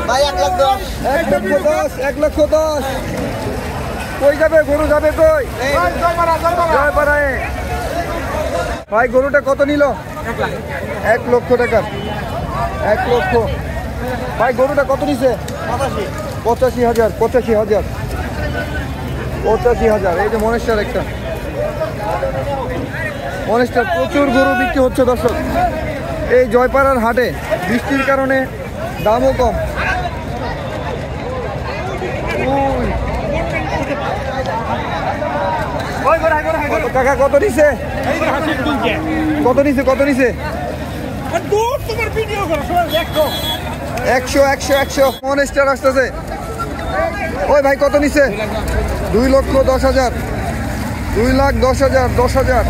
ভাই 1,10,000 1,10,000 কই যাবে গরু যাবে কই জয়পাড়ায় ভাই গরুটা কত নিল 1 লক্ষ টাকা 1 লক্ষ ভাই গরুটা কত নিছে 85,000 85,000 85,000 এই যে মনেস্টার একটা মনেস্টার প্রচুর গরু বিক্রি হচ্ছে দর্শক এই জয়পাড়ার হাটে বৃষ্টির কারণে দামও কম কাকা কত নিছে কত নিছে কত নিছে 100 মনেস্টার আসতেছে ওই ভাই কত নিছে 2,10,000 2,10,000 10,000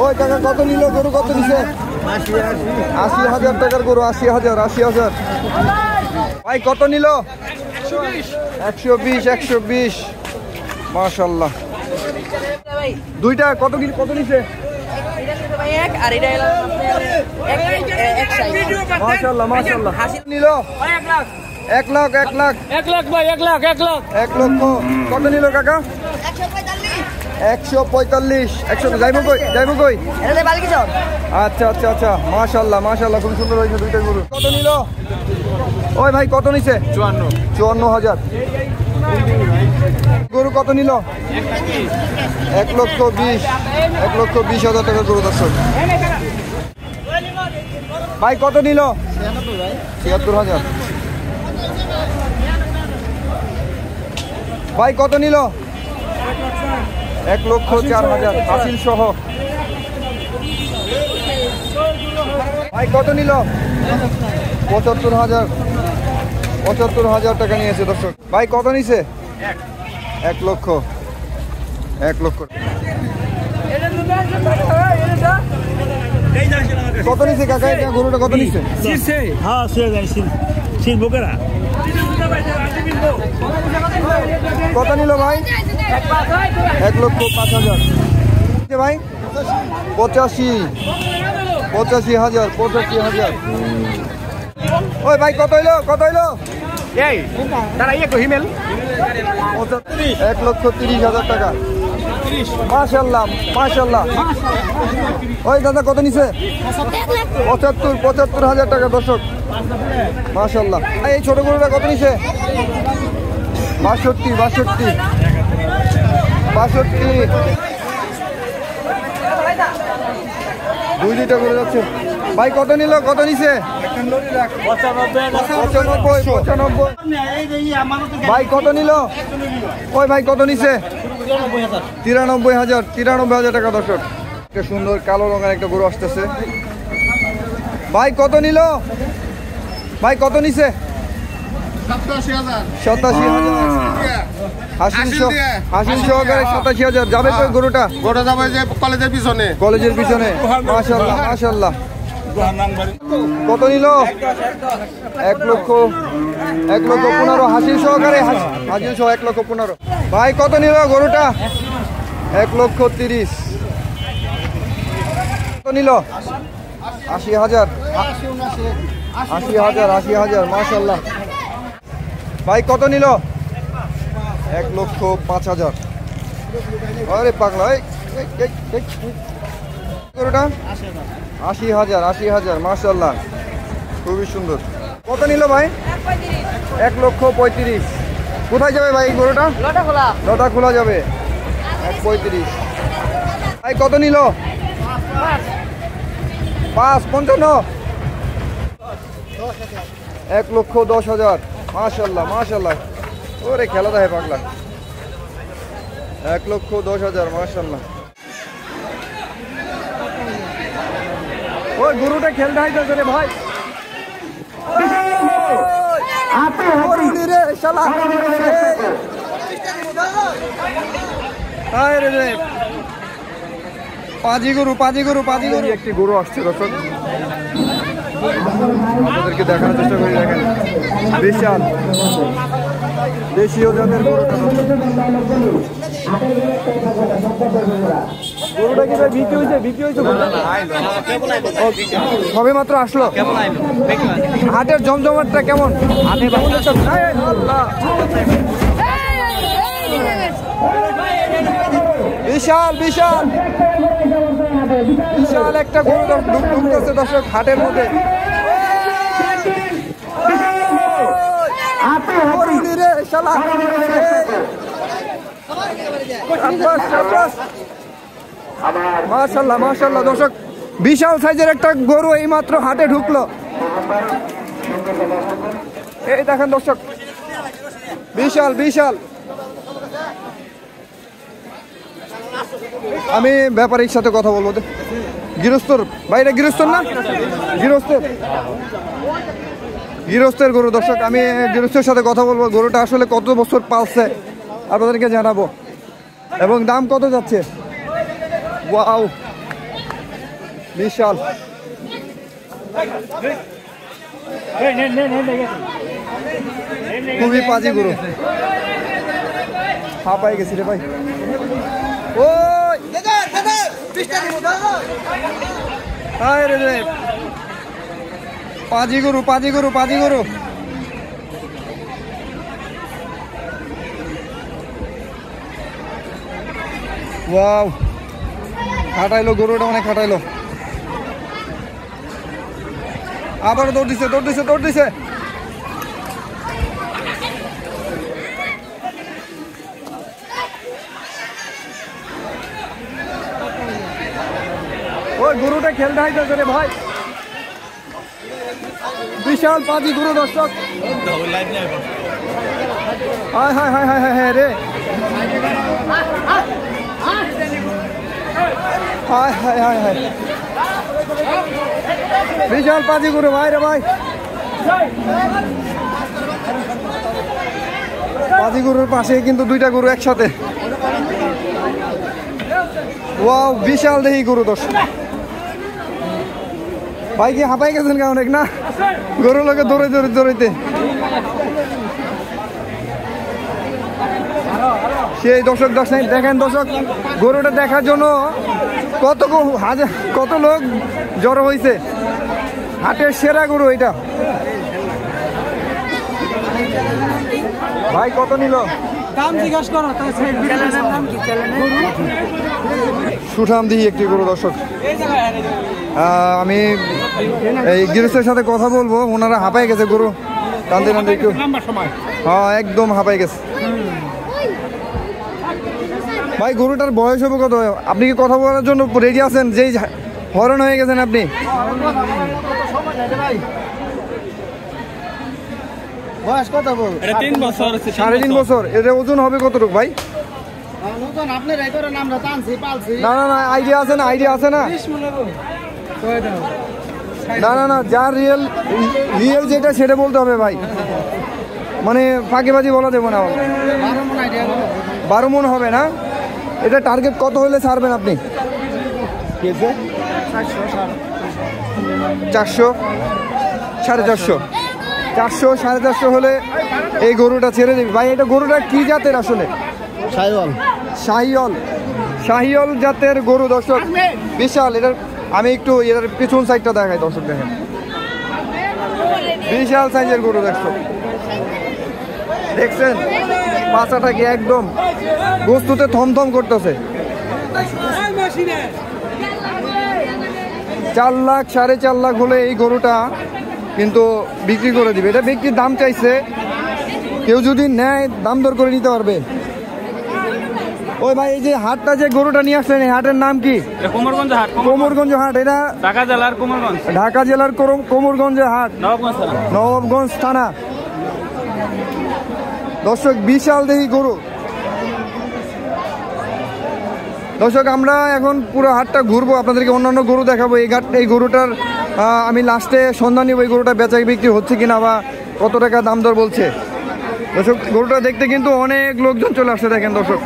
ওই টাকা কত নিল গরু কত নিছে 80,000 টাকার গরু 80,000 ভাই কত নিল 120 মাশাআল্লাহ দুইটা কত নিছে মাশাআল্লাহ নিল 1 লাখ ভাই 1 লাখ কত নিল কাকা 145 100 যাইবো কই আচ্ছা মাশাআল্লাহ খুব সুন্দর হয়েছে দুইটা গরু কত নিল ওই ভাই কত নিছে 54,000 গরু কত নিল 1,20,000 টাকা গরু দর্শক ভাই কত নিল 76,000 ভাই কত নিল 1,04,000 হাসিল সহ ভাই কত নিল 75,000 টাকা নিয়েছে দর্শক ভাই কত নিছে 1 লক্ষ কত নিছে কাকা এটা গরুটা কত নিছে কত নিল ভাই 1,05,000 ভাই 85,000 ওই ভাই কত হইলো 1,30,000 টাকা মাশাআল্লাহ ওই দাদা কত নিছে 75,000 টাকা দর্শক মাশাআল্লাহ এই ছোট গরুটা কত নিছে 62 2 লিটার করে যাচ্ছে ভাই কত নিল কত নিছে 95 ভাই কত নিল ওই ভাই কত নিছে 93,000 টাকা দর্শক একটা সুন্দর কালো রঙের একটা গরু আসতেছে ভাই কত নিল ভাই কত নিছে 87,000 হাসিল সহকারে 87,000 যাবে তো গরুটা যাবে যে কলেজের পিছনে মাশাআল্লাহ কত নিল 1,15,000 হাসিল সহকারে হাসিল সহ 1,15,000 ভাই কত নিল গরুটা 1,30,000 কত নিল 80,000 মাশাআল্লাহ ভাই কত নিল 1,05,000 আরে পাগলা গরুটা 80,000 মাশাআল্লাহ খুবই সুন্দর কত নিল ভাই 1,35,000 কোথায় যাবে ভাই গরুটা লটা খোলা যাবে 1,35,000 ভাই কত নিল 55 1,10,000 মাশাআল্লাহ ওরে খেলা দেয় পাগলা 1,10,000 মাশাআল্লাহ ওই গরুটা খেলতে হইতেছে রে ভাই। রে শালা পাজি গরু একটি গরু আসছে দর্শক, আপনাদেরকে দেখানোর চেষ্টা করি। দেখেন বিশাল দেশীয় জাতের গরুটা। গরুটা কি ভাই বিক্রি হয়েছে? সবে মাত্র আসলো। হাটের জমজমাটটা কেমন? বিশাল একটা গরু ঢুকতেছে দর্শক হাটের মধ্যে। মাশাআল্লাহ দর্শক, বিশাল সাইজের একটা গরু এই মাত্র হাটে ঢুকলো। এই দেখেন দর্শক, বিশাল। আমি ব্যাপারীর সাথে কথা বলবো। গৃহস্থর বাইরে, গৃহস্থর না, গৃহস্থের গরু দর্শক। আমি গৃহস্থের সাথে কথা বলবো, গরুটা আসলে কত বছর পালছে আপনাদেরকে জানাবো, এবং দাম কত যাচ্ছে। ওয়াও, বিশাল। খুবই পাজি গরু। হাঁপাই গেছি রে ভাই। পাজি গরু। ওয়াও, খাটাইলো গরুটা, অনেক খাটাইলো। আবার দৌড় দিছে। ওই গরুটা খেলতে হইতেছে রে ভাই। বিশাল পাজি গরু দর্শক। হায় রে, হায় বিশাল পাজি গরু ভাই রে ভাই। পাজি গরুর পাশে কিন্তু দুইটা গরু একসাথে। ওয়াও, বিশাল দেহি গরু দর্শক। ভাই কি হাঁপাই গেছেন অনেক না? গরু লোকে দৌড়াইতে সেই দর্শক দেখেন দর্শক, গরুটা দেখার জন্য কত লোক জড়ো হয়েছে। হাটের সেরা গরু এটা। ভাই কত নিল? দাম জিজ্ঞাসা করো। সুঠাম দিই একটি গরু দর্শক। আমি এই গৃহস্থের সাথে কথা বলবো, ওনারা হাঁপাই গেছে গরু টানতে একটু। হ্যাঁ, একদম হাঁপাই গেছে। ভাই গরুটার বয়স হবে কত? আপনি কি কথা বলার জন্য রেডি আছেন? যেই হরণ হয়ে গেছেন আপনি। বয়স কত বল? 3 বছর। 3.5 বছর। এর ওজন হবে কতটুকু ভাই? না, আইডিয়া আছে না? না, যা রিয়েল যেটা সেটা বলতে হবে ভাই, মানে ফাঁকিবাজি বলা দেবো না। 12 মন হবে না? এটা টার্গেট কত হলে ছাড়বেন আপনি? 400, 450, 400-450 হলে এই গরুটা ছেড়ে দিবি ভাই। এটা গরুটা কি জাতের আসলে? শাহিওয়াল জাতের গরু দর্শক, বিশাল। এটার আমি একটু এটার পিছন সাইডটা দেখাই দর্শক, দেখেন বিশাল সাইজের গরু দর্শক। দেখছেন পাছাটা কি একদম বস্তুতে থমথম করতেছে। 4 লাখ 4.5 লাখ হলে এই গরুটা কিন্তু বিক্রি করে দিবে। এটা বিক্রির দাম চাইছে, কেউ যদি নেয় দাম দর করে নিতে পারবে। ওই ভাই, এই যে হাটটা যে গরুটা নিয়ে আসলেন, এই হাটের নাম কি? কোমরগঞ্জ হাট। এটা ঢাকা জেলার কোমরগঞ্জ হাট, নবাবগঞ্জ থানা দর্শক। বিশাল দেহি গরু। দর্শক আমরা এখন পুরো হাটটা ঘুরবো, আপনাদেরকে অন্যান্য গরু দেখাবো। এই গরুটার আমি লাস্টে সন্ধান নিব এই গরুটা বেচা বিক্রি হচ্ছে কিনা বা কত টাকা দাম দর বলছে। দর্শক গরুটা দেখতে কিন্তু অনেক লোকজন চলে আসছে, দেখেন দর্শক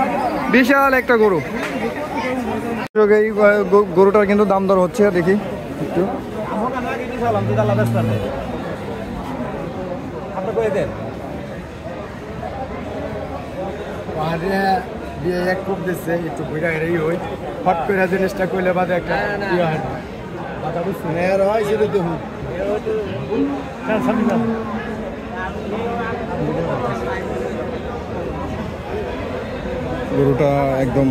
বিশাল একটা গরু। এই গরুটার কিন্তু দাম দর হচ্ছে, দেখি একটু। এক খুব দিচ্ছে একটু বইটা হেরেই হই হট করে জিনিসটা কইলে বাদে একটা ইয়ে হয় কথা বুঝছি হয় সেটা দেখুন। গরুটা একদম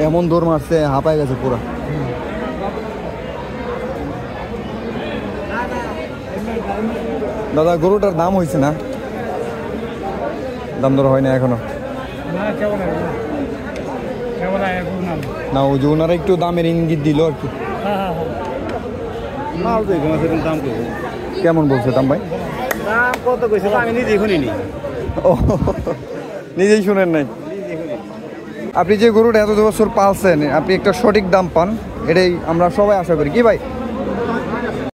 এমন দৌড় মারছে, হাঁপায় গেছে পুরা। দাদা গরুটার দাম হয়েছে না? দাম দর হয় না এখনো না? ওই যে ওনারা একটু দামের ইঙ্গিত দিল আর কি। কেমন বলছে দাম ভাই? দাম কত কইছে আমি নিজেই শুনিনি। ও নিজেই শুনেন নাই? আপনি যে গরুটা এত বছর পালছেন, আপনি একটা সঠিক দাম পান, এটাই আমরা সবাই আশা করি। কি ভাই?